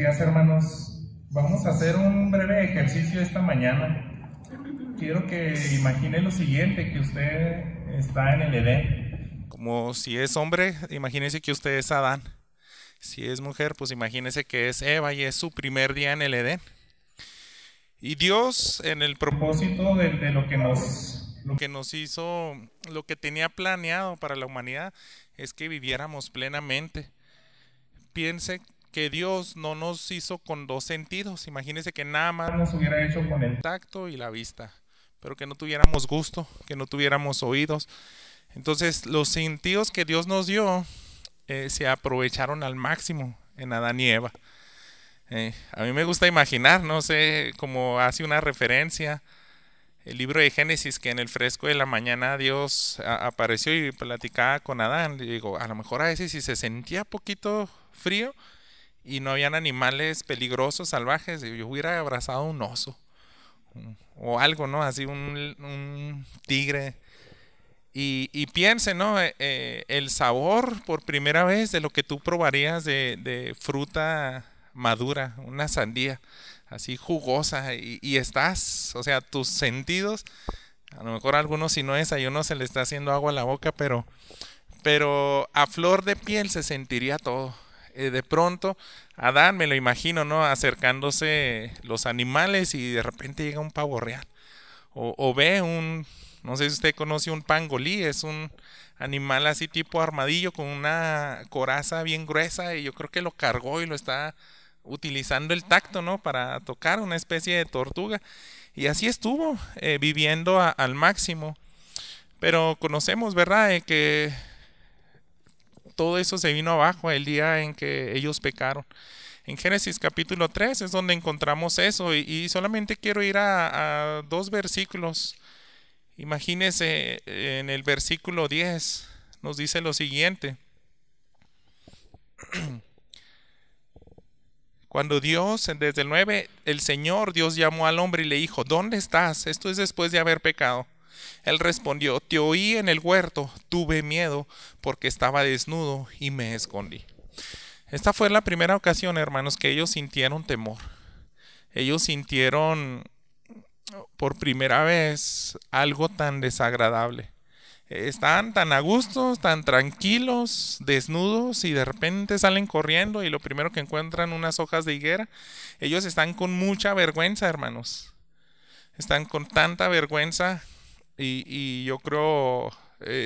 días, hermanos. Vamos a hacer un breve ejercicio esta mañana. Quiero que imagine lo siguiente, que usted está en el Edén. Como si es hombre, imagínese que usted es Adán. Si es mujer, pues imagínese que es Eva y es su primer día en el Edén. Y Dios, en el propósito de lo que nos hizo, lo que tenía planeado para la humanidad, es que viviéramos plenamente. Piense que Dios no nos hizo con dos sentidos. Imagínese que nada más nos hubiera hecho con el tacto y la vista, pero que no tuviéramos gusto, que no tuviéramos oídos. Entonces los sentidos que Dios nos dio se aprovecharon al máximo en Adán y Eva. A mí me gusta imaginar, no sé, como hace una referencia el libro de Génesis, que en el fresco de la mañana Dios apareció y platicaba con Adán. Y digo, a lo mejor a veces si se sentía poquito frío y no habían animales peligrosos, salvajes, yo hubiera abrazado un oso o algo, ¿no? Así un tigre. Y piense, ¿no? El sabor por primera vez de lo que tú probarías de fruta madura, una sandía así jugosa, y estás, o sea, tus sentidos, a lo mejor a algunos si no es, a uno se le está haciendo agua a la boca, pero a flor de piel se sentiría todo. De pronto, Adán, me lo imagino, ¿no? Acercándose los animales y de repente llega un pavo real. O ve no sé si usted conoce un pangolí, es un animal así tipo armadillo con una coraza bien gruesa, y yo creo que lo cargó y lo está utilizando el tacto, ¿no? Para tocar, una especie de tortuga. Y así estuvo, viviendo al máximo. Pero conocemos, ¿verdad?, que todo eso se vino abajo el día en que ellos pecaron. En Génesis capítulo 3 es donde encontramos eso, y solamente quiero ir a dos versículos. Imagínese, en el versículo 10 nos dice lo siguiente. Cuando Dios, desde el 9, el Señor Dios llamó al hombre y le dijo, ¿dónde estás? Esto es después de haber pecado. Él respondió, te oí en el huerto, tuve miedo porque estaba desnudo y me escondí. Esta fue la primera ocasión, hermanos, que ellos sintieron temor. Ellos sintieron por primera vez algo tan desagradable. Están tan a gusto, tan tranquilos, desnudos, y de repente salen corriendo y lo primero que encuentran unas hojas de higuera. Ellos están con mucha vergüenza, hermanos. Están con tanta vergüenza y yo creo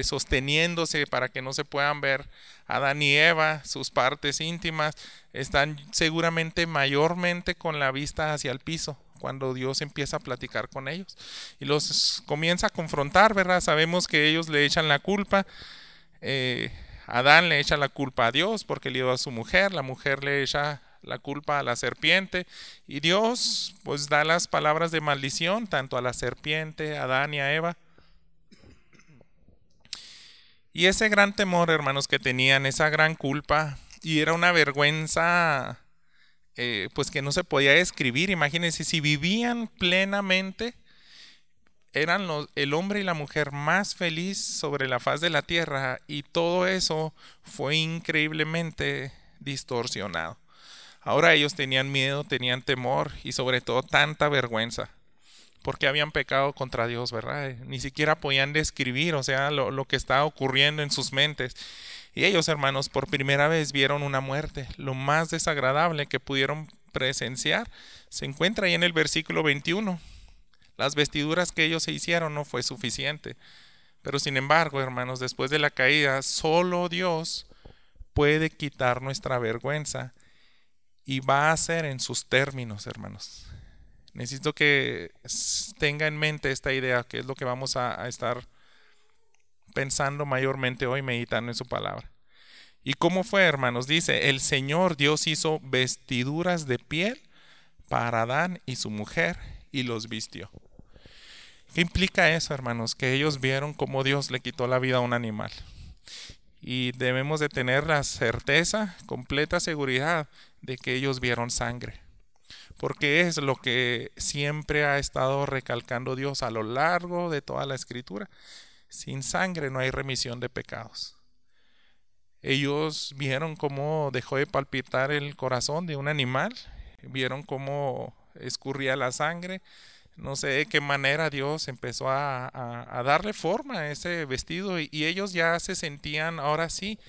sosteniéndose para que no se puedan ver Adán y Eva, sus partes íntimas. Están seguramente mayormente con la vista hacia el piso cuando Dios empieza a platicar con ellos y los comienza a confrontar, ¿verdad? Sabemos que ellos le echan la culpa. Adán le echa la culpa a Dios porque le dio a su mujer, la mujer le echa la culpa a la serpiente, y Dios pues da las palabras de maldición tanto a la serpiente, a Adán y a Eva. Y ese gran temor, hermanos, que tenían, esa gran culpa, y era una vergüenza pues que no se podía describir. Imagínense, si vivían plenamente, eran el hombre y la mujer más feliz sobre la faz de la tierra, y todo eso fue increíblemente distorsionado. Ahora ellos tenían miedo, tenían temor y sobre todo tanta vergüenza, porque habían pecado contra Dios, ¿verdad? Ni siquiera podían describir, o sea, lo que estaba ocurriendo en sus mentes. Y ellos, hermanos, por primera vez vieron una muerte. Lo más desagradable que pudieron presenciar se encuentra ahí en el versículo 21. Las vestiduras que ellos se hicieron no fue suficiente. Pero sin embargo, hermanos, después de la caída, solo Dios puede quitar nuestra vergüenza, y va a ser en sus términos, hermanos. Necesito que tenga en mente esta idea, que es lo que vamos a estar pensando mayormente hoy, meditando en su palabra. ¿Y cómo fue, hermanos? Dice, el Señor Dios hizo vestiduras de piel para Adán y su mujer y los vistió. ¿Qué implica eso, hermanos? Que ellos vieron cómo Dios le quitó la vida a un animal. Y debemos de tener la certeza, completa seguridad, de que ellos vieron sangre. Porque es lo que siempre ha estado recalcando Dios a lo largo de toda la Escritura. Sin sangre no hay remisión de pecados. Ellos vieron cómo dejó de palpitar el corazón de un animal, vieron cómo escurría la sangre. No sé de qué manera Dios empezó a darle forma a ese vestido y ellos ya se sentían ahora sí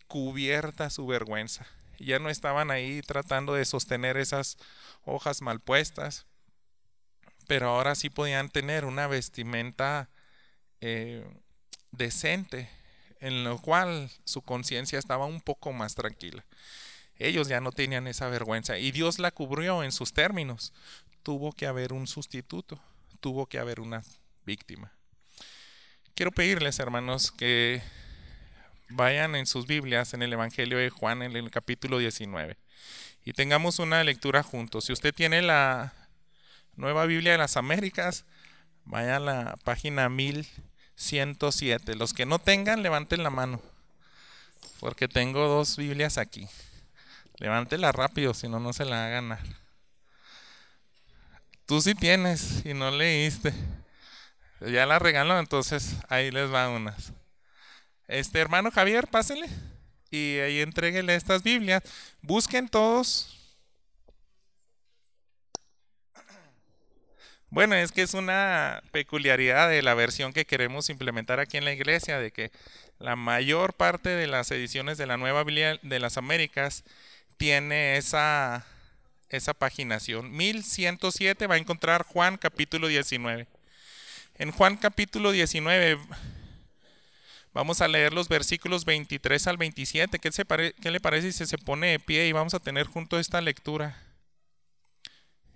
cubierta su vergüenza. Ya no estaban ahí tratando de sostener esas hojas mal puestas, pero ahora sí podían tener una vestimenta eh, decente, en lo cual su conciencia estaba un poco más tranquila. Ellos ya no tenían esa vergüenza y Dios la cubrió en sus términos. Tuvo que haber un sustituto, tuvo que haber una víctima. Quiero pedirles, hermanos, que vayan en sus Biblias en el Evangelio de Juan en el capítulo 19 y tengamos una lectura juntos. Si usted tiene la Nueva Biblia de las Américas, vaya a la página 1107. Los que no tengan, levanten la mano, porque tengo dos Biblias aquí. Levántela rápido, si no, no se la va a ganar. Tú sí tienes y no leíste. Ya la regaló, entonces ahí les va unas. Hermano Javier, pásele y ahí entréguele estas Biblias. Busquen todos. Bueno, es que es una peculiaridad de la versión que queremos implementar aquí en la iglesia, de que la mayor parte de las ediciones de la Nueva Biblia de las Américas tiene esa paginación. 1107 va a encontrar Juan capítulo 19. En Juan capítulo 19 vamos a leer los versículos 23 al 27. ¿Qué le parece si se pone de pie y vamos a tener junto esta lectura?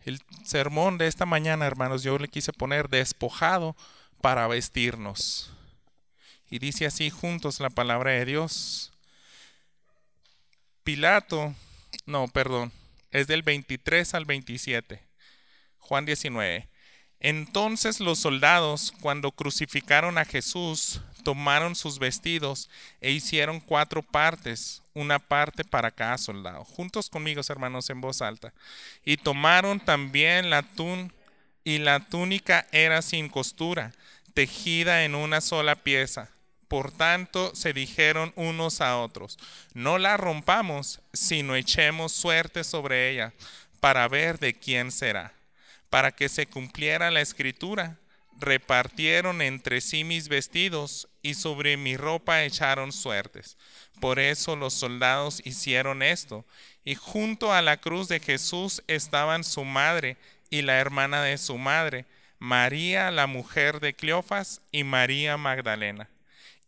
El sermón de esta mañana, hermanos, yo le quise poner despojado para vestirnos. Y dice así juntos la palabra de Dios. Es del 23 al 27. Juan 19. Entonces los soldados, cuando crucificaron a Jesús, tomaron sus vestidos e hicieron 4 partes, una parte para cada soldado. Juntos conmigo, hermanos, en voz alta. Y tomaron también la túnica era sin costura, tejida en una sola pieza. Por tanto, se dijeron unos a otros, no la rompamos, sino echemos suerte sobre ella, para ver de quién será. Para que se cumpliera la escritura, repartieron entre sí mis vestidos y sobre mi ropa echaron suertes. Por eso los soldados hicieron esto. Y junto a la cruz de Jesús estaban su madre y la hermana de su madre, María, la mujer de Cleofas, y María Magdalena.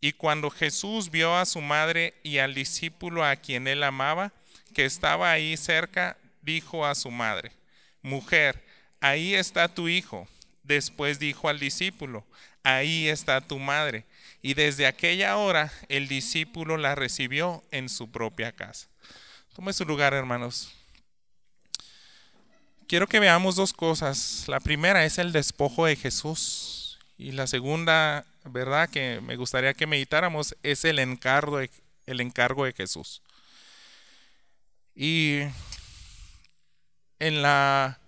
Y cuando Jesús vio a su madre y al discípulo a quien él amaba, que estaba ahí cerca, dijo a su madre: Mujer, ahí está tu hijo. Después dijo al discípulo: ahí está tu madre. Y desde aquella hora el discípulo la recibió en su propia casa. Tome su lugar, hermanos. Quiero que veamos 2 cosas. La primera es el despojo de Jesús. Y la segunda, verdad, que me gustaría que meditáramos es el encargo de Jesús. Y en la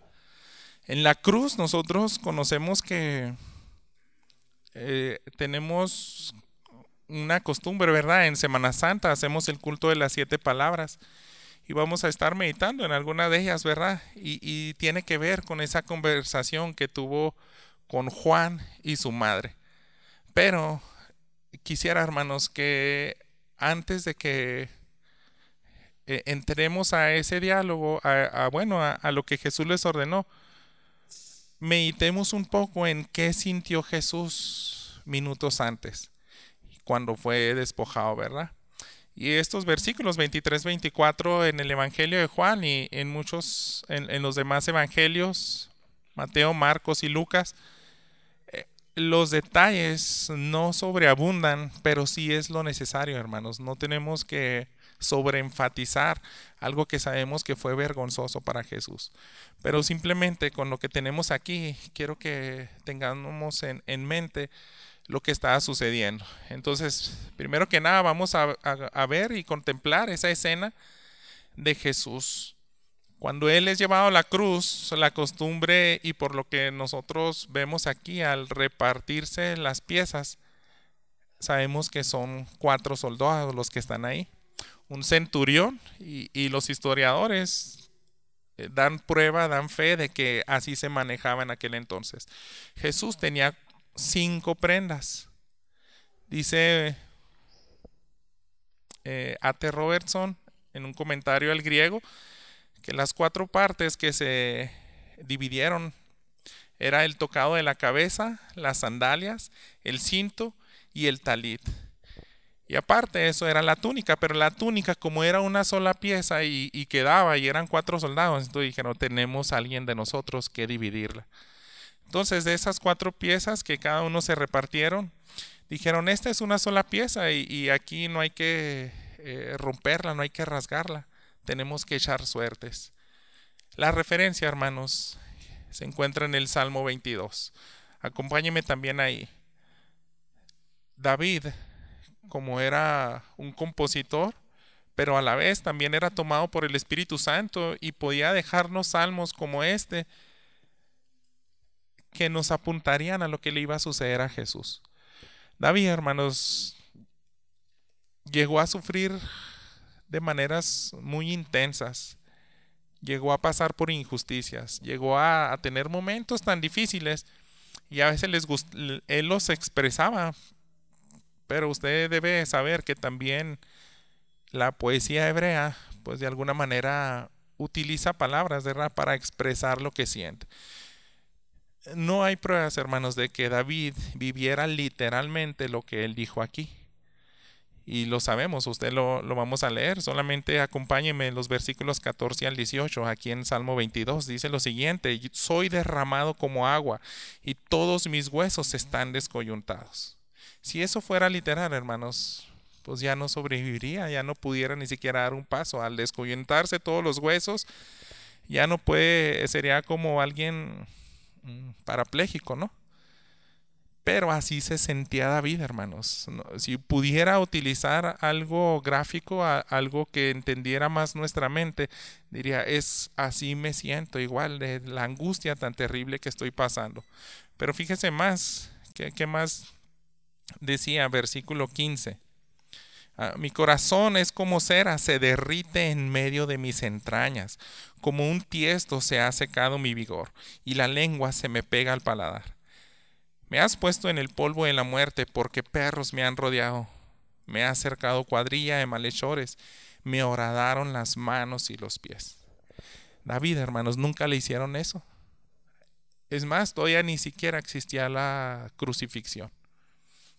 cruz nosotros conocemos que tenemos una costumbre, ¿verdad? En Semana Santa hacemos el culto de las 7 palabras y vamos a estar meditando en alguna de ellas, ¿verdad? Y tiene que ver con esa conversación que tuvo con Juan y su madre. Pero quisiera, hermanos, que antes de que entremos a ese diálogo, a lo que Jesús les ordenó, meditemos un poco en qué sintió Jesús minutos antes, cuando fue despojado, ¿verdad? Y estos versículos 23, 24 en el Evangelio de Juan y en los demás evangelios, Mateo, Marcos y Lucas, los detalles no sobreabundan, pero sí es lo necesario, hermanos. No tenemos que sobreenfatizar algo que sabemos que fue vergonzoso para Jesús. Pero simplemente con lo que tenemos aquí, quiero que tengamos en mente lo que está sucediendo. Entonces, primero que nada, vamos a ver y contemplar esa escena de Jesús. Cuando Él es llevado a la cruz, la costumbre y por lo que nosotros vemos aquí al repartirse las piezas, sabemos que son 4 soldados los que están ahí, un centurión, y los historiadores dan prueba, dan fe de que así se manejaba en aquel entonces. Jesús tenía 5 prendas. Dice A.T. Robertson en un comentario al griego que las 4 partes que se dividieron era el tocado de la cabeza, las sandalias, el cinto y el talit. Y aparte de eso era la túnica, pero la túnica como era una sola pieza y quedaba y eran 4 soldados, entonces dijeron, tenemos a alguien de nosotros que dividirla. Entonces de esas 4 piezas que cada uno se repartieron, dijeron, esta es una sola pieza y aquí no hay que romperla, no hay que rasgarla, tenemos que echar suertes. La referencia, hermanos, se encuentra en el Salmo 22. Acompáñenme también ahí. David, como era un compositor, pero a la vez también era tomado por el Espíritu Santo y podía dejarnos salmos como este que nos apuntarían a lo que le iba a suceder a Jesús. David, hermanos, llegó a sufrir de maneras muy intensas. Llegó a pasar por injusticias, llegó a tener momentos tan difíciles y a veces él los expresaba, pero usted debe saber que también la poesía hebrea, pues de alguna manera utiliza palabras, ¿verdad?, para expresar lo que siente. No hay pruebas, hermanos, de que David viviera literalmente lo que él dijo aquí. Y lo sabemos, usted lo vamos a leer, solamente acompáñeme en los versículos 14 al 18, aquí en Salmo 22, dice lo siguiente, soy derramado como agua y todos mis huesos están descoyuntados. Si eso fuera literal, hermanos, pues ya no sobreviviría, ya no pudiera ni siquiera dar un paso. Al descoyuntarse todos los huesos, ya no puede, sería como alguien parapléjico, ¿no? Pero así se sentía David, hermanos. Si pudiera utilizar algo gráfico, algo que entendiera más nuestra mente, diría, es así me siento, igual de la angustia tan terrible que estoy pasando. Pero fíjese más, ¿qué más decía? Versículo 15. Mi corazón es como cera, se derrite en medio de mis entrañas. Como un tiesto se ha secado mi vigor, y la lengua se me pega al paladar. Me has puesto en el polvo de la muerte, porque perros me han rodeado. Me ha cercado cuadrilla de malhechores, me horadaron las manos y los pies. David, hermanos, nunca le hicieron eso. Es más, todavía ni siquiera existía la crucifixión.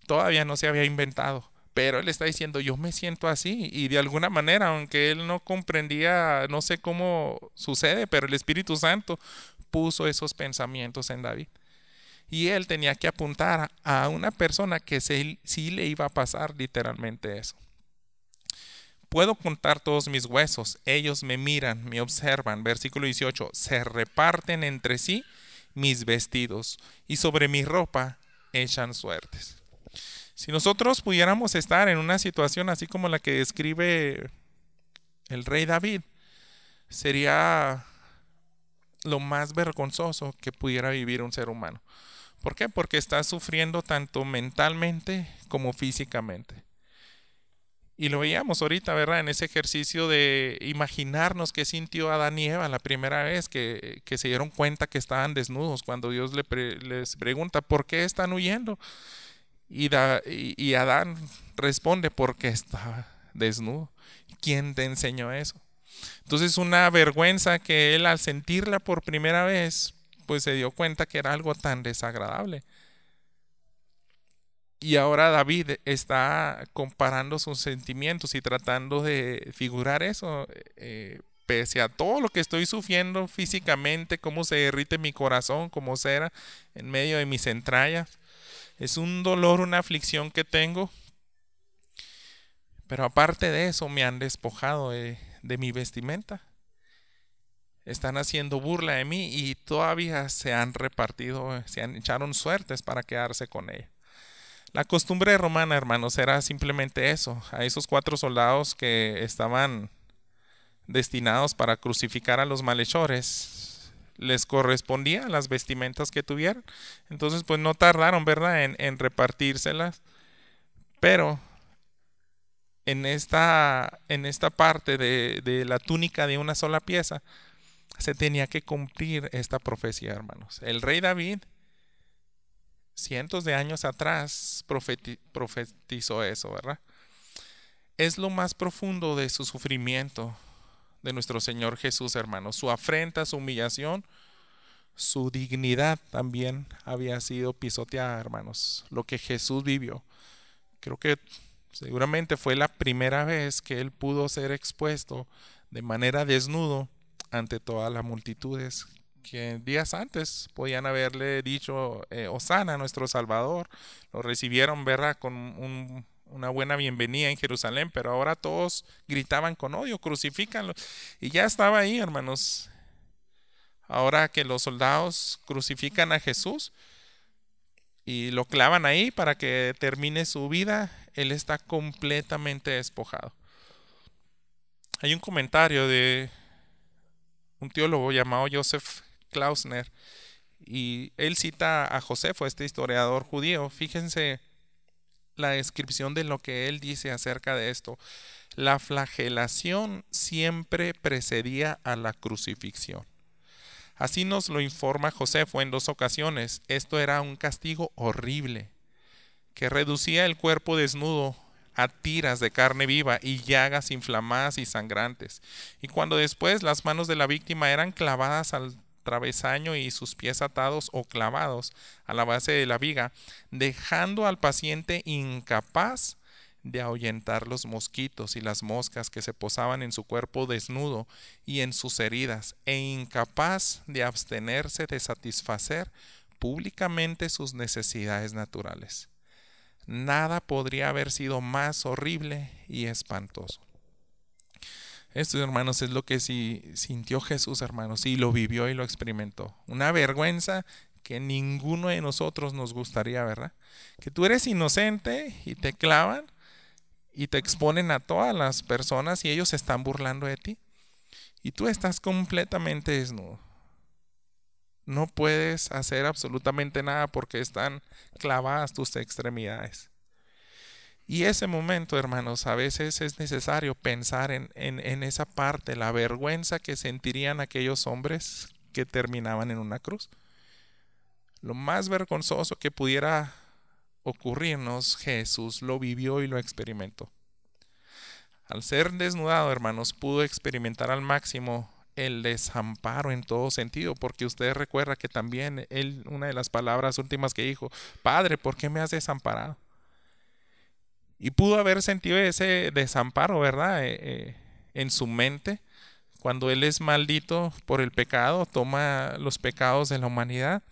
Todavía no se había inventado. Pero él está diciendo, yo me siento así. Y de alguna manera, aunque él no comprendía, no sé cómo sucede, pero el Espíritu Santo puso esos pensamientos en David. Y él tenía que apuntar a una persona que sí le iba a pasar literalmente eso. Puedo contar todos mis huesos, ellos me miran, me observan. Versículo 18, se reparten entre sí mis vestidos y sobre mi ropa echan suertes. Si nosotros pudiéramos estar en una situación así como la que describe el rey David, sería lo más vergonzoso que pudiera vivir un ser humano. ¿Por qué? Porque está sufriendo tanto mentalmente como físicamente. Y lo veíamos ahorita, ¿verdad? En ese ejercicio de imaginarnos qué sintió Adán y Eva la primera vez que se dieron cuenta que estaban desnudos, cuando Dios les pregunta, ¿por qué están huyendo? Y Adán responde, porque estaba desnudo. ¿Quién te enseñó eso? Entonces una vergüenza que él al sentirla por primera vez, pues se dio cuenta que era algo tan desagradable. Y ahora David está comparando sus sentimientos y tratando de figurar eso. Pese a todo lo que estoy sufriendo físicamente, cómo se derrite mi corazón como cera en medio de mis entrañas. Es un dolor, una aflicción que tengo. Pero aparte de eso me han despojado de mi vestimenta. Están haciendo burla de mí y todavía se han echaron suertes para quedarse con ella. La costumbre romana, hermanos, era simplemente eso. A esos 4 soldados que estaban destinados para crucificar a los malhechores, les correspondían las vestimentas que tuvieran. Entonces, pues no tardaron, ¿verdad?, en repartírselas. Pero en esta parte de la túnica de una sola pieza, se tenía que cumplir esta profecía, hermanos. El rey David, cientos de años atrás, profetizó eso, ¿verdad? Es lo más profundo de su sufrimiento de nuestro Señor Jesús, hermanos. Su afrenta, su humillación, su dignidad también había sido pisoteada, hermanos. Lo que Jesús vivió. Creo que seguramente fue la primera vez que él pudo ser expuesto de manera desnudo ante todas las multitudes que días antes podían haberle dicho Hosana, nuestro Salvador. Lo recibieron, ¿verdad?, con una buena bienvenida en Jerusalén, pero ahora todos gritaban con odio, crucifícanlo. Y ya estaba ahí, hermanos. Ahora que los soldados crucifican a Jesús y lo clavan ahí para que termine su vida, él está completamente despojado. Hay un comentario de un teólogo llamado Joseph Klausner, y él cita a Josefo, este historiador judío. Fíjense la descripción de lo que él dice acerca de esto. La flagelación siempre precedía a la crucifixión. Así nos lo informa Josefo en 2 ocasiones. Esto era un castigo horrible, que reducía el cuerpo desnudo a tiras de carne viva y llagas inflamadas y sangrantes. Y cuando después las manos de la víctima eran clavadas al travesaño y sus pies atados o clavados a la base de la viga, dejando al paciente incapaz de ahuyentar los mosquitos y las moscas que se posaban en su cuerpo desnudo y en sus heridas, e incapaz de abstenerse de satisfacer públicamente sus necesidades naturales. Nada podría haber sido más horrible y espantoso. Esto, hermanos, es lo que sintió Jesús, hermanos, y lo vivió y lo experimentó. Una vergüenza que ninguno de nosotros nos gustaría, ¿verdad? Que tú eres inocente y te clavan y te exponen a todas las personas y ellos se están burlando de ti. Y tú estás completamente desnudo. No puedes hacer absolutamente nada porque están clavadas tus extremidades. Y ese momento, hermanos, a veces es necesario pensar en esa parte, la vergüenza que sentirían aquellos hombres que terminaban en una cruz. Lo más vergonzoso que pudiera ocurrirnos, Jesús lo vivió y lo experimentó. Al ser desnudado, hermanos, pudo experimentar al máximo el desamparo en todo sentido, porque usted recuerda que también él, una de las palabras últimas que dijo, Padre, ¿por qué me has desamparado? Y pudo haber sentido ese desamparo, ¿verdad? En su mente, cuando él es maldito por el pecado, toma los pecados de la humanidad.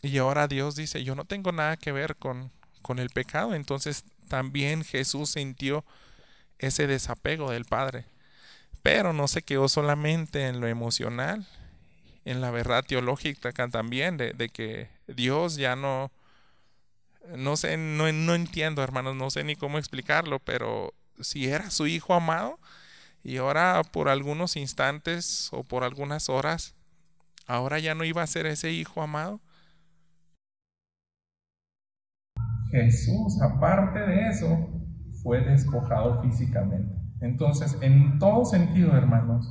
Y ahora Dios dice, yo no tengo nada que ver con el pecado. Entonces también Jesús sintió ese desapego del Padre. Pero no se quedó solamente en lo emocional, en la verdad teológica también, de que Dios ya no sé, no entiendo, hermanos, no sé ni cómo explicarlo, pero si era su Hijo amado y ahora por algunos instantes o por algunas horas, ahora ya no iba a ser ese Hijo amado. Jesús, aparte de eso, fue despojado físicamente. Entonces, en todo sentido, hermanos,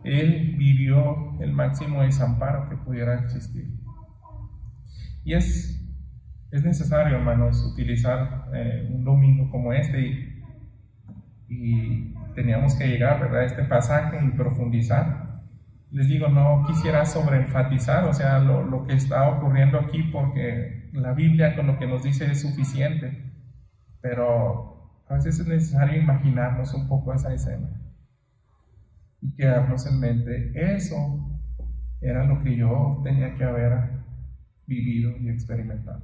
él vivió el máximo desamparo que pudiera existir. Y es necesario, hermanos, utilizar un domingo como este y teníamos que llegar, ¿verdad?, a este pasaje y profundizar. Les digo, no quisiera sobreenfatizar, o sea, lo que está ocurriendo aquí, porque la Biblia con lo que nos dice es suficiente, pero a veces es necesario imaginarnos un poco esa escena y quedarnos en mente, eso era lo que yo tenía que haber vivido y experimentado.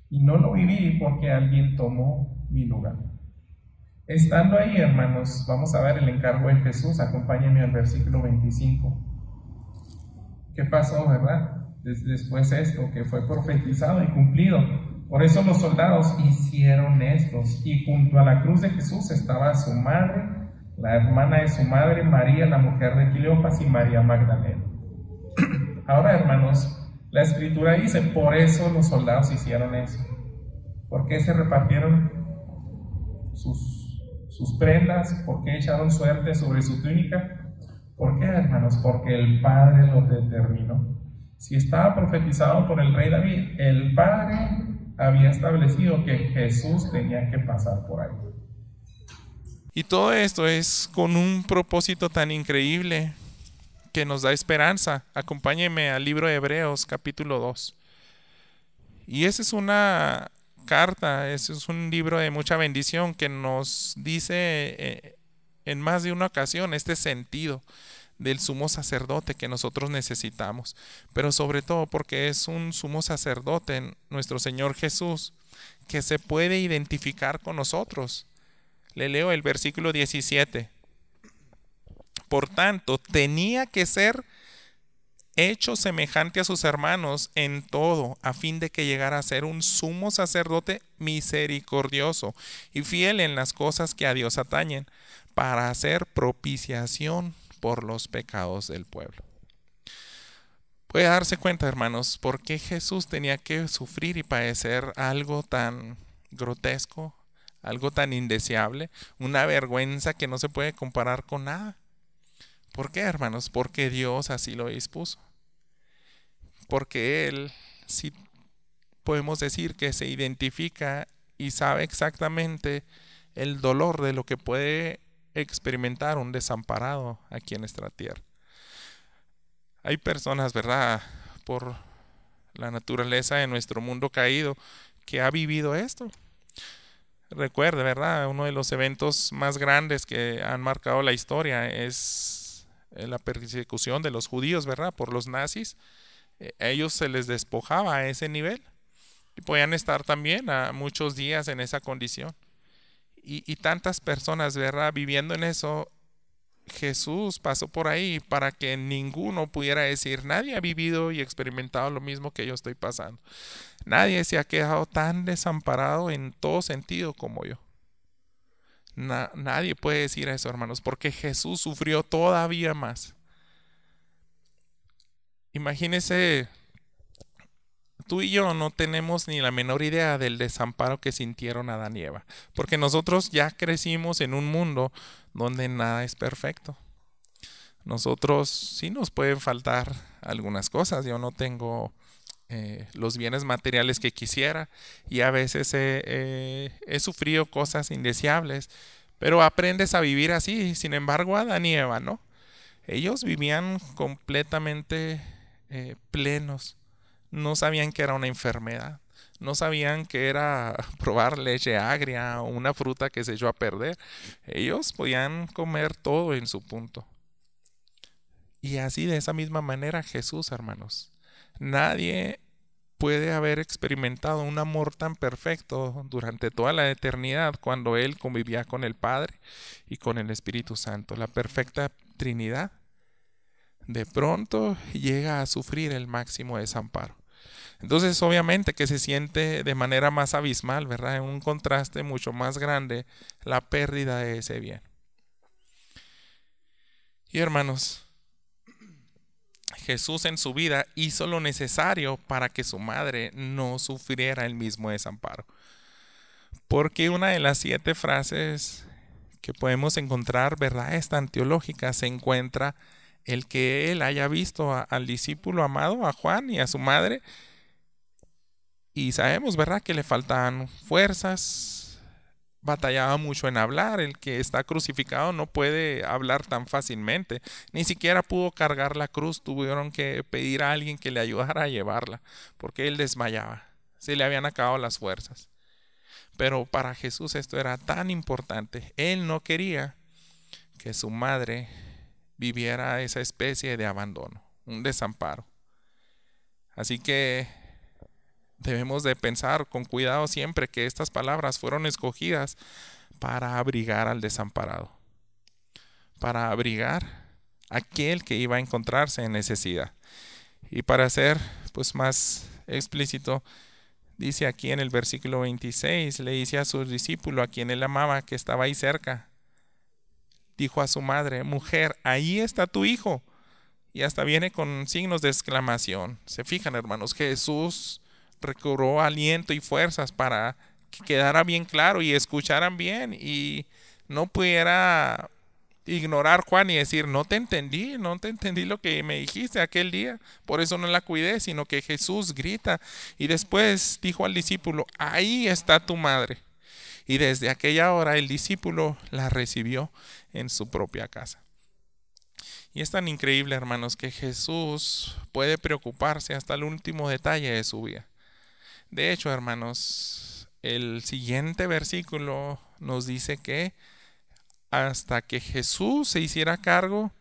Y no lo viví porque alguien tomó mi lugar. Estando ahí, hermanos, vamos a ver el encargo de Jesús. Acompáñenme al versículo 25. ¿Qué pasó, verdad? Después esto, que fue profetizado y cumplido. Por eso los soldados hicieron estos. Y junto a la cruz de Jesús estaba su madre, la hermana de su madre, María, la mujer de Cleofas, y María Magdalena. Ahora, hermanos, la Escritura dice, por eso los soldados hicieron eso. ¿Por qué se repartieron sus prendas? ¿Por qué echaron suerte sobre su túnica? ¿Por qué, hermanos? Porque el Padre lo determinó. Si estaba profetizado por el rey David, el Padre había establecido que Jesús tenía que pasar por ahí. Y todo esto es con un propósito tan increíble que nos da esperanza. Acompáñenme al libro de Hebreos, capítulo 2. Y esa es una carta, ese es un libro de mucha bendición que nos dice en más de una ocasión este sentido del sumo sacerdote que nosotros necesitamos, pero sobre todo porque es un sumo sacerdote, nuestro Señor Jesús, que se puede identificar con nosotros. Le leo el versículo 17. Por tanto, tenía que ser hecho semejante a sus hermanos en todo, a fin de que llegara a ser un sumo sacerdote misericordioso y fiel en las cosas que a Dios atañen, para hacer propiciación por los pecados del pueblo. Puede darse cuenta, hermanos, por qué Jesús tenía que sufrir y padecer algo tan grotesco, algo tan indeseable, una vergüenza que no se puede comparar con nada. ¿Por qué, hermanos? Porque Dios así lo dispuso. Porque Él, sí podemos decir que se identifica y sabe exactamente el dolor de lo que puede experimentar un desamparado aquí en nuestra tierra. Hay personas, ¿verdad?, por la naturaleza de nuestro mundo caído, que ha vivido esto. Recuerde, ¿verdad?, uno de los eventos más grandes que han marcado la historia es la persecución de los judíos, ¿verdad?, por los nazis. A ellos se les despojaba a ese nivel y podían estar también a muchos días en esa condición. Y tantas personas, ¿verdad?, viviendo en eso. Jesús pasó por ahí para que ninguno pudiera decir, nadie ha vivido y experimentado lo mismo que yo estoy pasando. Nadie se ha quedado tan desamparado en todo sentido como yo. Nadie puede decir eso, hermanos, porque Jesús sufrió todavía más. Imagínense, tú y yo no tenemos ni la menor idea del desamparo que sintieron Adán y Eva, porque nosotros ya crecimos en un mundo donde nada es perfecto. Nosotros sí nos pueden faltar algunas cosas. Yo no tengo los bienes materiales que quisiera y a veces he sufrido cosas indeseables, pero aprendes a vivir así. Sin embargo, Adán y Eva, ¿no? Ellos vivían completamente plenos. No sabían que era una enfermedad. No sabían que era probar leche agria o una fruta que se echó a perder. Ellos podían comer todo en su punto. Y así, de esa misma manera, Jesús, hermanos. Nadie puede haber experimentado un amor tan perfecto durante toda la eternidad cuando Él convivía con el Padre y con el Espíritu Santo. La perfecta Trinidad de pronto llega a sufrir el máximo desamparo. Entonces, obviamente que se siente de manera más abismal, ¿verdad? En un contraste mucho más grande la pérdida de ese bien. Y hermanos, Jesús en su vida hizo lo necesario para que su madre no sufriera el mismo desamparo. Porque una de las 7 frases que podemos encontrar, verdades tan teológicas, se encuentra el que él haya visto al discípulo amado, a Juan y a su madre. Y sabemos, ¿verdad?, que le faltaban fuerzas, batallaba mucho en hablar. El que está crucificado no puede hablar tan fácilmente, ni siquiera pudo cargar la cruz. Tuvieron que pedir a alguien que le ayudara a llevarla, porque él desmayaba, se le habían acabado las fuerzas. Pero para Jesús esto era tan importante. Él no quería que su madre viviera esa especie de abandono, un desamparo. Así que debemos de pensar con cuidado siempre que estas palabras fueron escogidas para abrigar al desamparado, para abrigar a aquel que iba a encontrarse en necesidad. Y para ser pues más explícito, dice aquí en el versículo 26, le dice a su discípulo, a quien él amaba, que estaba ahí cerca, dijo a su madre, mujer, ahí está tu hijo. Y hasta viene con signos de exclamación. Se fijan, hermanos, Jesús recobró aliento y fuerzas para que quedara bien claro y escucharan bien y no pudiera ignorar Juan y decir, no te entendí lo que me dijiste aquel día, por eso no la cuidé, sino que Jesús grita y después dijo al discípulo, ahí está tu madre. Y desde aquella hora el discípulo la recibió en su propia casa. Y es tan increíble, hermanos, que Jesús puede preocuparse hasta el último detalle de su vida. De hecho, hermanos, el siguiente versículo nos dice que hasta que Jesús se hiciera cargo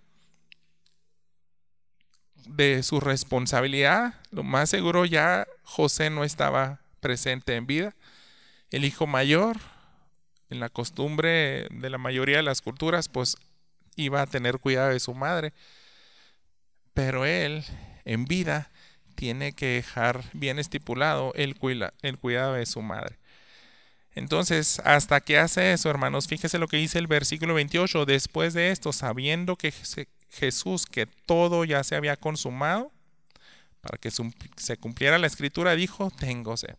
de su responsabilidad, lo más seguro ya José no estaba presente en vida. El hijo mayor, en la costumbre de la mayoría de las culturas, pues iba a tener cuidado de su madre. Pero él, en vida, tiene que dejar bien estipulado el cuidado de su madre. Entonces, ¿hasta qué hace eso, hermanos? Fíjese lo que dice el versículo 28. Después de esto, sabiendo que Jesús, que todo ya se había consumado, para que se cumpliera la escritura, dijo, tengo sed.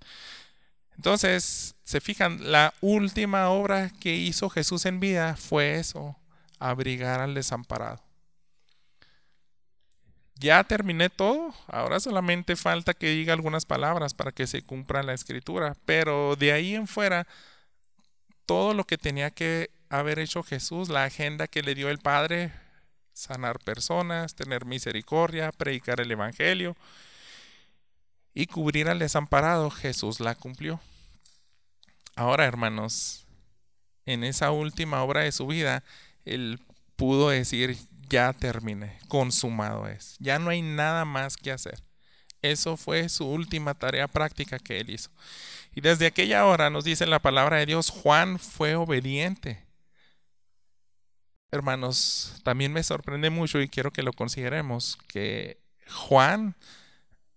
Entonces, se fijan, la última obra que hizo Jesús en vida fue eso, abrigar al desamparado. Ya terminé todo, ahora solamente falta que diga algunas palabras para que se cumpla la escritura, pero de ahí en fuera, todo lo que tenía que haber hecho Jesús, la agenda que le dio el Padre, sanar personas, tener misericordia, predicar el evangelio y cubrir al desamparado, Jesús la cumplió. Ahora, hermanos, en esa última obra de su vida, él pudo decir, ya terminé, consumado es. Ya no hay nada más que hacer. Eso fue su última tarea práctica que él hizo. Y desde aquella hora nos dice la palabra de Dios, Juan fue obediente. Hermanos, también me sorprende mucho y quiero que lo consideremos, que Juan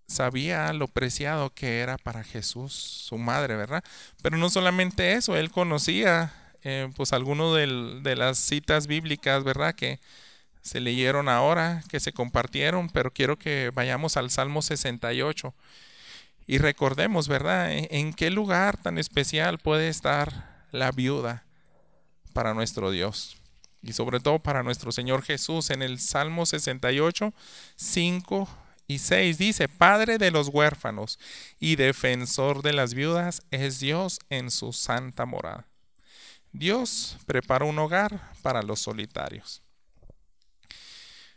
sabía lo preciado que era para Jesús, su madre, ¿verdad? Pero no solamente eso, él conocía pues algunas de las citas bíblicas, ¿verdad? Que se leyeron ahora, que se compartieron, pero quiero que vayamos al Salmo 68 y recordemos, ¿verdad? ¿En qué lugar tan especial puede estar la viuda para nuestro Dios? Y sobre todo para nuestro Señor Jesús. En el Salmo 68, 5 y 6 dice, Padre de los huérfanos y defensor de las viudas es Dios en su santa morada. Dios prepara un hogar para los solitarios.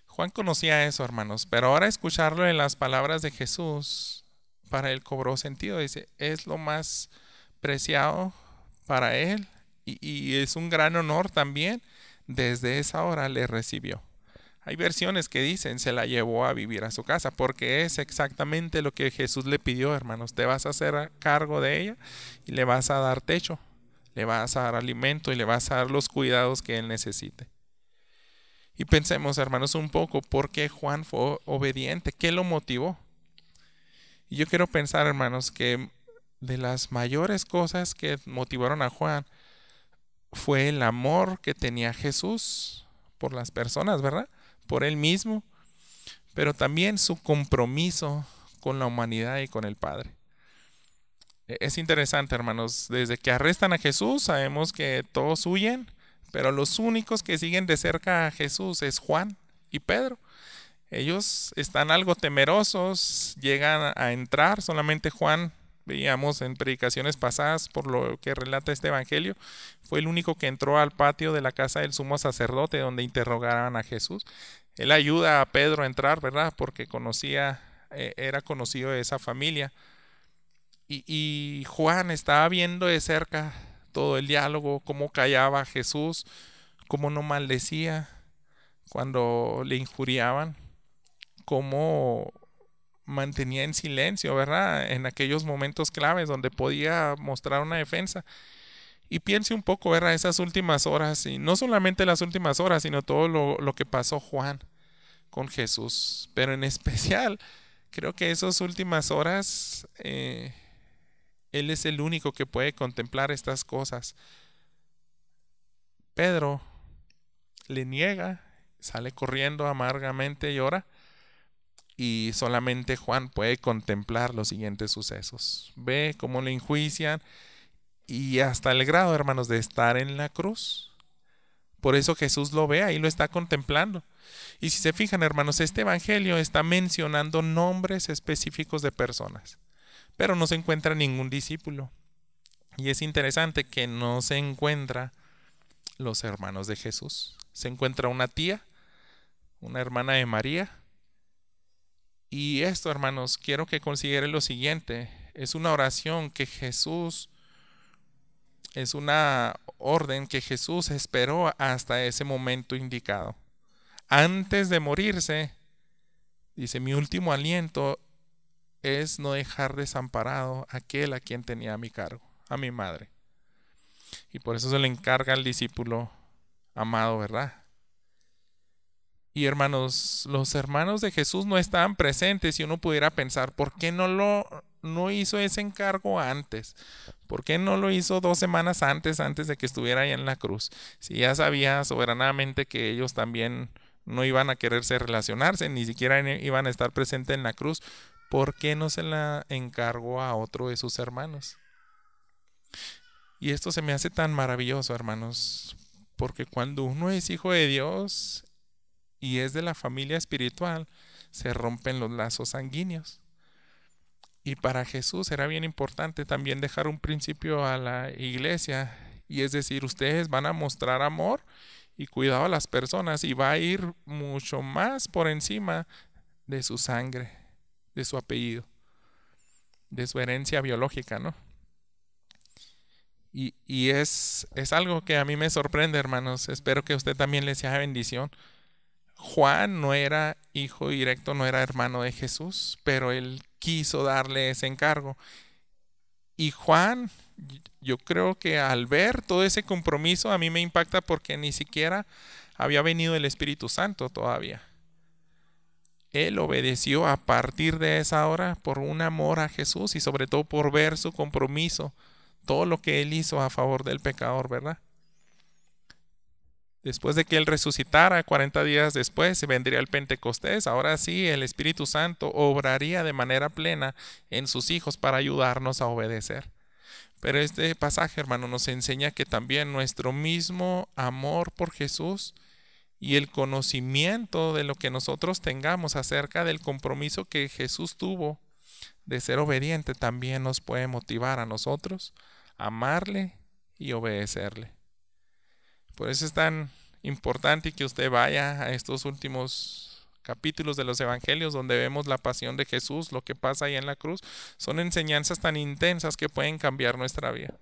Juan conocía eso, hermanos, pero ahora escucharlo en las palabras de Jesús, para él cobró sentido. Dice, es lo más preciado para él y es un gran honor también. Desde esa hora le recibió. Hay versiones que dicen se la llevó a vivir a su casa, porque es exactamente lo que Jesús le pidió, hermanos. Te vas a hacer cargo de ella y le vas a dar techo, le vas a dar alimento y le vas a dar los cuidados que él necesite. Y pensemos, hermanos, un poco por qué Juan fue obediente, qué lo motivó. Y yo quiero pensar, hermanos, que de las mayores cosas que motivaron a Juan fue el amor que tenía Jesús por las personas, ¿verdad? Por él mismo, pero también su compromiso con la humanidad y con el Padre. Es interesante, hermanos, desde que arrestan a Jesús sabemos que todos huyen, pero los únicos que siguen de cerca a Jesús es Juan y Pedro. Ellos están algo temerosos, llegan a entrar, solamente Juan, veíamos en predicaciones pasadas por lo que relata este evangelio, fue el único que entró al patio de la casa del sumo sacerdote donde interrogaron a Jesús. Él ayuda a Pedro a entrar, ¿verdad? Porque era conocido de esa familia. Y Juan estaba viendo de cerca todo el diálogo, cómo callaba a Jesús, cómo no maldecía cuando le injuriaban, cómo mantenía en silencio, ¿verdad? En aquellos momentos claves donde podía mostrar una defensa. Y piense un poco, ¿verdad? Esas últimas horas, y no solamente las últimas horas, sino todo lo que pasó Juan con Jesús. Pero en especial, creo que esas últimas horas, él es el único que puede contemplar estas cosas. Pedro le niega, sale corriendo amargamente, llora. Y solamente Juan puede contemplar los siguientes sucesos. Ve cómo le enjuician y hasta el grado, hermanos, de estar en la cruz. Por eso Jesús lo ve, ahí lo está contemplando. Y si se fijan, hermanos, este evangelio está mencionando nombres específicos de personas, pero no se encuentra ningún discípulo. Y es interesante que no se encuentra los hermanos de Jesús. Se encuentra una tía, una hermana de María. Y esto, hermanos, quiero que consideren lo siguiente. Es una oración que Jesús, es una orden que Jesús esperó hasta ese momento indicado. Antes de morirse, dice, mi último aliento es no dejar desamparado a aquel a quien tenía a mi cargo, a mi madre. Y por eso se le encarga al discípulo amado, ¿verdad? Y hermanos, los hermanos de Jesús no estaban presentes y uno pudiera pensar, ¿por qué no hizo ese encargo antes? ¿Por qué no lo hizo 2 semanas antes de que estuviera ahí en la cruz? Si ya sabía soberanamente que ellos también no iban a quererse relacionarse, ni siquiera iban a estar presentes en la cruz, ¿por qué no se la encargó a otro de sus hermanos? Y esto se me hace tan maravilloso, hermanos, porque cuando uno es hijo de Dios y es de la familia espiritual, se rompen los lazos sanguíneos. Y para Jesús era bien importante también dejar un principio a la iglesia, y es decir, ustedes van a mostrar amor y cuidado a las personas, y va a ir mucho más por encima de su sangre, de su apellido, de su herencia biológica, ¿no? Y es algo que a mí me sorprende, hermanos. Espero que a usted también le sea bendición. Juan no era hijo directo, no era hermano de Jesús, pero él quiso darle ese encargo. Y Juan, yo creo que al ver todo ese compromiso, a mí me impacta porque ni siquiera había venido el Espíritu Santo todavía. Él obedeció a partir de esa hora por un amor a Jesús y sobre todo por ver su compromiso, todo lo que él hizo a favor del pecador, ¿verdad? Después de que él resucitara, 40 días después, vendría el Pentecostés. Ahora sí, el Espíritu Santo obraría de manera plena en sus hijos para ayudarnos a obedecer. Pero este pasaje, hermano, nos enseña que también nuestro mismo amor por Jesús y el conocimiento de lo que nosotros tengamos acerca del compromiso que Jesús tuvo de ser obediente también nos puede motivar a nosotros a amarle y obedecerle. Por eso es tan importante que usted vaya a estos últimos capítulos de los evangelios donde vemos la pasión de Jesús, lo que pasa ahí en la cruz. Son enseñanzas tan intensas que pueden cambiar nuestra vida.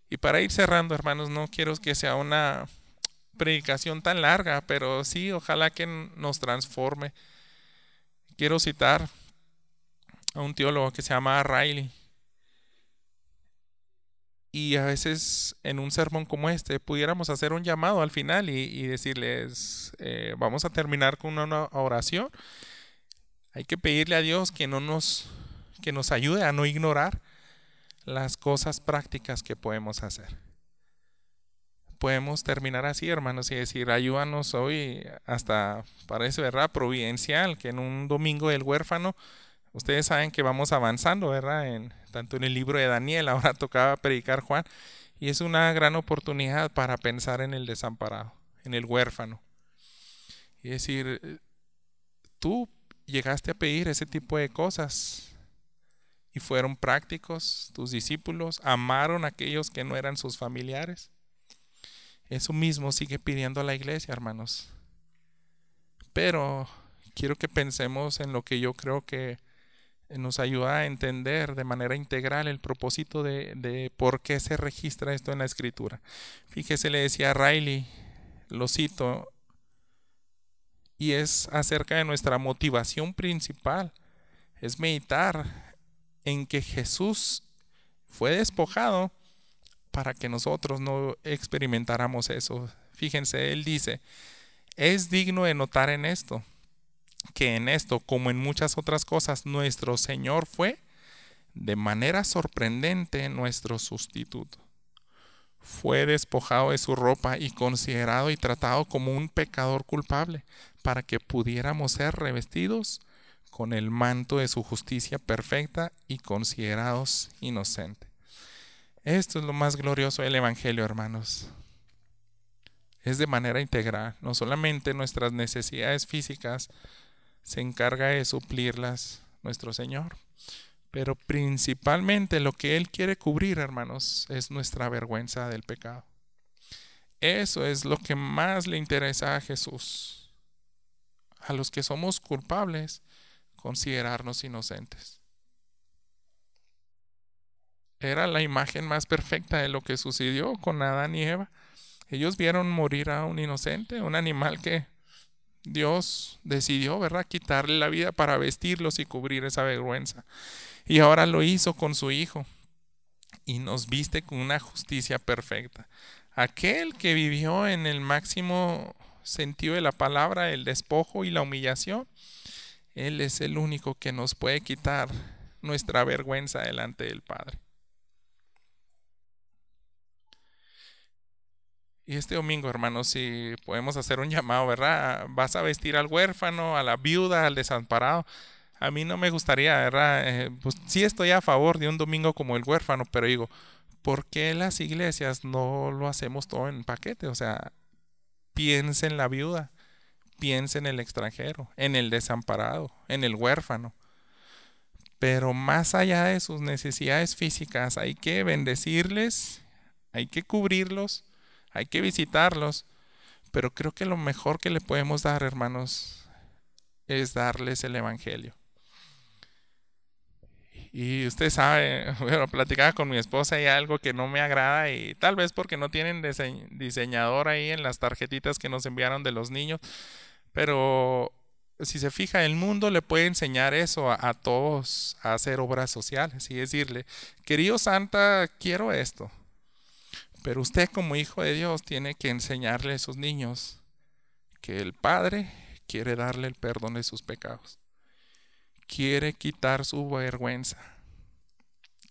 Y para ir cerrando, hermanos, no quiero que sea una predicación tan larga, pero sí, ojalá que nos transforme. Quiero citar a un teólogo que se llama Riley. Y a veces en un sermón como este pudiéramos hacer un llamado al final y decirles, vamos a terminar con una oración. Hay que pedirle a Dios que nos ayude a no ignorar las cosas prácticas que podemos hacer. Podemos terminar así, hermanos, y decir, ayúdanos hoy, hasta parece, ¿verdad?, providencial, que en un domingo del huérfano, ustedes saben que vamos avanzando, ¿verdad?, tanto en el libro de Daniel, ahora tocaba predicar Juan, y es una gran oportunidad para pensar en el desamparado, en el huérfano. Y decir, tú llegaste a pedir ese tipo de cosas y fueron prácticos, tus discípulos amaron a aquellos que no eran sus familiares. Eso mismo sigue pidiendo la iglesia, hermanos. Pero quiero que pensemos en lo que yo creo que nos ayuda a entender de manera integral el propósito de por qué se registra esto en la Escritura. Fíjese, le decía a Riley, lo cito, y es acerca de nuestra motivación principal, es meditar en que Jesús fue despojado para que nosotros no experimentáramos eso. Fíjense, él dice, es digno de notar en esto, que en esto, como en muchas otras cosas, nuestro Señor fue de manera sorprendente nuestro sustituto. Fue despojado de su ropa y considerado y tratado como un pecador culpable, para que pudiéramos ser revestidos con el manto de su justicia perfecta y considerados inocentes. Esto es lo más glorioso del Evangelio, hermanos. Es de manera integral. No solamente nuestras necesidades físicas se encarga de suplirlas nuestro Señor, pero principalmente lo que Él quiere cubrir, hermanos, es nuestra vergüenza del pecado. Eso es lo que más le interesa a Jesús. A los que somos culpables, considerarnos inocentes. Era la imagen más perfecta de lo que sucedió con Adán y Eva. Ellos vieron morir a un inocente, un animal que Dios decidió, ¿verdad?, quitarle la vida para vestirlos y cubrir esa vergüenza. Y ahora lo hizo con su Hijo y nos viste con una justicia perfecta. Aquel que vivió en el máximo sentido de la palabra, el despojo y la humillación, Él es el único que nos puede quitar nuestra vergüenza delante del Padre. Y este domingo, hermanos, si podemos hacer un llamado, ¿verdad? Vas a vestir al huérfano, a la viuda, al desamparado. A mí no me gustaría, ¿verdad? Pues sí estoy a favor de un domingo como el huérfano, pero digo, ¿por qué las iglesias no lo hacemos todo en paquete? O sea, piensa en la viuda, piensa en el extranjero, en el desamparado, en el huérfano. Pero más allá de sus necesidades físicas, hay que bendecirles, hay que cubrirlos, hay que visitarlos, pero creo que lo mejor que le podemos dar, hermanos, es darles el Evangelio. Y usted sabe, bueno, platicaba con mi esposa y algo que no me agrada, y tal vez porque no tienen diseñador ahí en las tarjetitas que nos enviaron de los niños, pero si se fija, el mundo le puede enseñar eso a todos, a hacer obras sociales y decirle, querido Santa, quiero esto. Pero usted como hijo de Dios tiene que enseñarle a esos niños que el Padre quiere darle el perdón de sus pecados. Quiere quitar su vergüenza.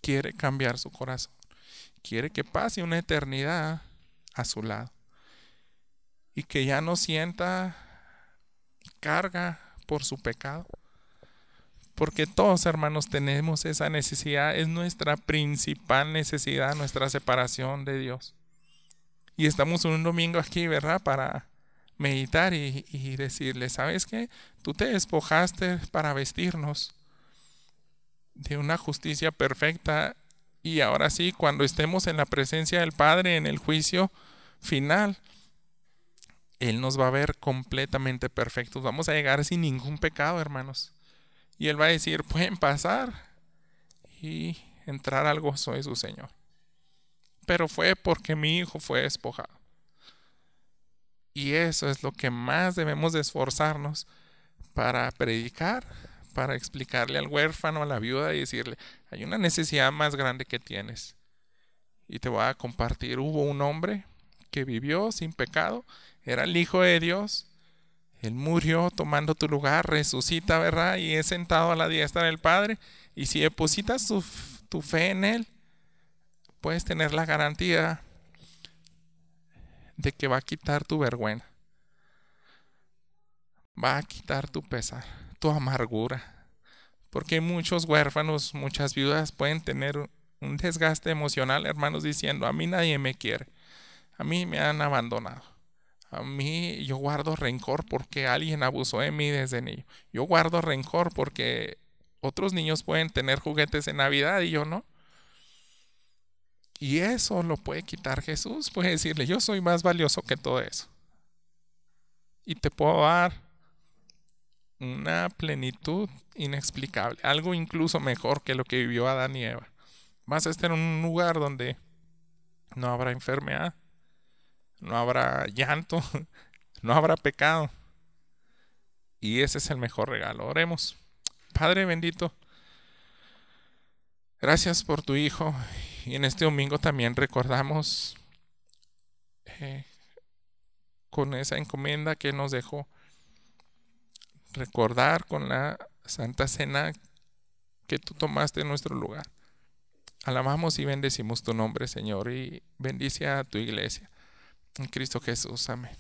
Quiere cambiar su corazón. Quiere que pase una eternidad a su lado. Y que ya no sienta carga por su pecado. Porque todos, hermanos, tenemos esa necesidad. Es nuestra principal necesidad, nuestra separación de Dios. Y estamos un domingo aquí, ¿verdad?, para meditar y decirle, ¿sabes qué? Tú te despojaste para vestirnos de una justicia perfecta. Y ahora sí, cuando estemos en la presencia del Padre, en el juicio final, Él nos va a ver completamente perfectos. Vamos a llegar sin ningún pecado, hermanos. Y Él va a decir, pueden pasar y entrar al gozo de su Señor. Pero fue porque mi hijo fue despojado. Y eso es lo que más debemos de esforzarnos para predicar, para explicarle al huérfano, a la viuda y decirle, hay una necesidad más grande que tienes. Y te voy a compartir, hubo un hombre que vivió sin pecado, era el Hijo de Dios. Él murió tomando tu lugar, resucita, ¿verdad? Y es sentado a la diestra del Padre. Y si depositas tu fe en Él, puedes tener la garantía de que va a quitar tu vergüenza. Va a quitar tu pesar, tu amargura. Porque muchos huérfanos, muchas viudas pueden tener un desgaste emocional, hermanos, diciendo, a mí nadie me quiere. A mí me han abandonado. A mí yo guardo rencor porque alguien abusó de mí desde niño. Yo guardo rencor porque otros niños pueden tener juguetes en Navidad y yo no. Y eso lo puede quitar Jesús. Puede decirle, yo soy más valioso que todo eso. Y te puedo dar una plenitud inexplicable. Algo incluso mejor que lo que vivió Adán y Eva. Vas a estar en un lugar donde no habrá enfermedad. No habrá llanto, no habrá pecado. Y ese es el mejor regalo. Oremos. Padre bendito, gracias por tu Hijo. Y en este domingo también recordamos con esa encomienda que nos dejó, recordar con la Santa Cena que tú tomaste en nuestro lugar. Alabamos y bendecimos tu nombre, Señor, y bendice a tu iglesia. En Cristo Jesús. Amén.